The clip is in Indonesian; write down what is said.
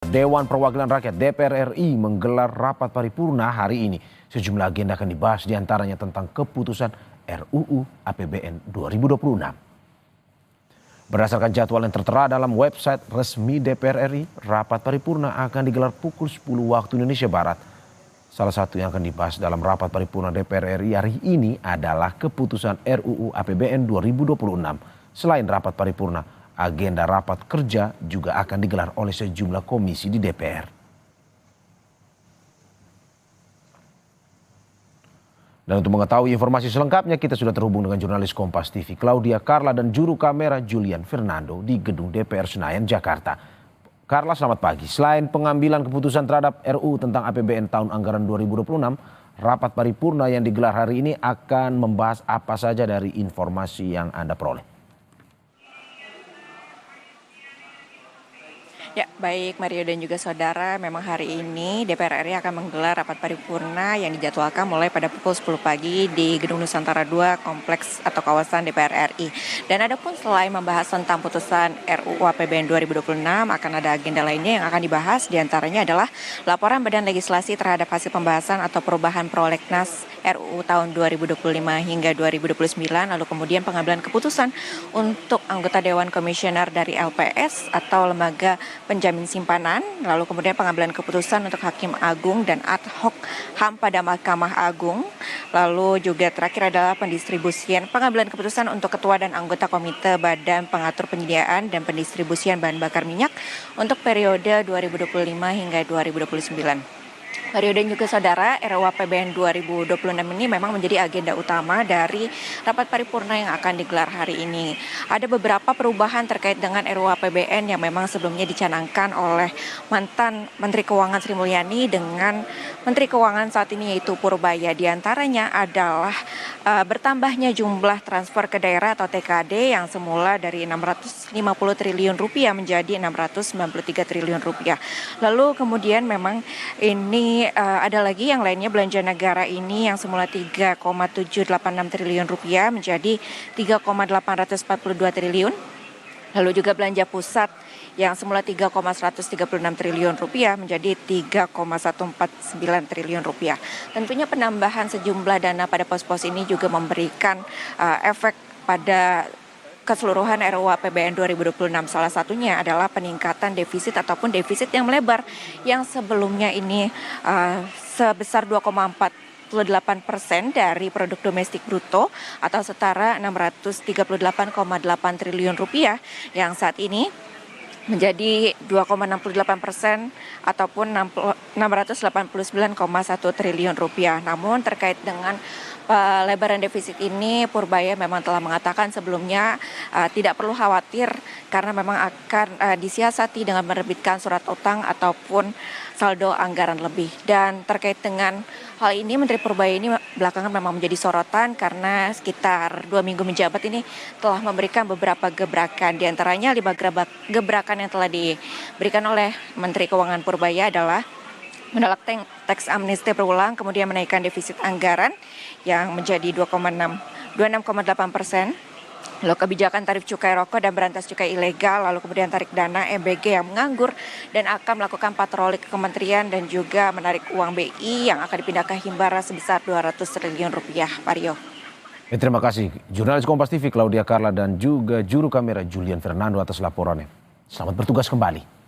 Dewan Perwakilan Rakyat (DPR RI) menggelar rapat paripurna hari ini. Sejumlah agenda akan dibahas, diantaranya tentang keputusan RUU APBN 2026. Berdasarkan jadwal yang tertera dalam website resmi DPR RI, rapat paripurna akan digelar pukul 10 waktu Indonesia Barat. Salah satu yang akan dibahas dalam rapat paripurna DPR RI hari ini adalah keputusan RUU APBN 2026. Selain rapat paripurna, agenda rapat kerja juga akan digelar oleh sejumlah komisi di DPR. Dan untuk mengetahui informasi selengkapnya, kita sudah terhubung dengan jurnalis Kompas TV Claudia Carla dan juru kamera Julian Fernando di gedung DPR Senayan, Jakarta. Carla, selamat pagi. Selain pengambilan keputusan terhadap RUU tentang APBN tahun anggaran 2026, rapat paripurna yang digelar hari ini akan membahas apa saja dari informasi yang Anda peroleh? Ya, baik Mario dan juga saudara, memang hari ini DPR RI akan menggelar rapat paripurna yang dijadwalkan mulai pada pukul 10 pagi di Gedung Nusantara 2 Kompleks atau kawasan DPR RI. Dan adapun selain membahas tentang putusan RUU APBN 2026, akan ada agenda lainnya yang akan dibahas, diantaranya adalah laporan Badan Legislasi terhadap hasil pembahasan atau perubahan prolegnas RUU tahun 2025 hingga 2029, lalu kemudian pengambilan keputusan untuk anggota Dewan Komisioner dari LPS atau Lembaga Penjamin Simpanan, lalu kemudian pengambilan keputusan untuk Hakim Agung dan ad hoc HAM pada Mahkamah Agung, lalu juga terakhir adalah pendistribusian pengambilan keputusan untuk Ketua dan anggota Komite Badan Pengatur Penyediaan dan Pendistribusian Bahan Bakar Minyak untuk periode 2025 hingga 2029. Mario dan juga saudara, RUU APBN 2026 ini memang menjadi agenda utama dari rapat paripurna yang akan digelar hari ini. Ada beberapa perubahan terkait dengan RUU APBN yang memang sebelumnya dicanangkan oleh mantan Menteri Keuangan Sri Mulyani dengan Menteri Keuangan saat ini yaitu Purbaya. Di antaranya adalah bertambahnya jumlah transfer ke daerah atau TKD yang semula dari 650 triliun rupiah menjadi 693 triliun rupiah. Lalu kemudian memang ini ada lagi yang lainnya, belanja negara ini yang semula 3,786 triliun rupiah menjadi 3,842 triliun. Lalu juga belanja pusat yang semula 3,136 triliun rupiah menjadi 3,149 triliun rupiah. Tentunya penambahan sejumlah dana pada pos-pos ini juga memberikan efek pada keseluruhan RUU APBN 2026. Salah satunya adalah peningkatan defisit ataupun defisit yang melebar yang sebelumnya ini sebesar 2,48% dari produk domestik bruto atau setara 638,8 triliun rupiah yang saat ini menjadi 2,68% ataupun 689,1 triliun rupiah. Namun terkait dengan pelebaran defisit ini, Purbaya memang telah mengatakan sebelumnya tidak perlu khawatir karena memang akan disiasati dengan menerbitkan surat utang ataupun saldo anggaran lebih. Dan terkait dengan hal ini, Menteri Purbaya ini belakangan memang menjadi sorotan karena sekitar 2 minggu menjabat ini telah memberikan beberapa gebrakan. Di antaranya 5 gebrakan yang telah diberikan oleh Menteri Keuangan Purbaya adalah menolak teks amnesti berulang, kemudian menaikkan defisit anggaran yang menjadi 26,8%, lalu kebijakan tarif cukai rokok dan berantas cukai ilegal, lalu kemudian tarik dana MBG yang menganggur dan akan melakukan patroli ke kementerian dan juga menarik uang BI yang akan dipindah ke Himbara sebesar 200 triliun rupiah. Mario. Terima kasih jurnalis Kompas TV Claudia Carla dan juga juru kamera Julian Fernando atas laporannya. Selamat bertugas kembali.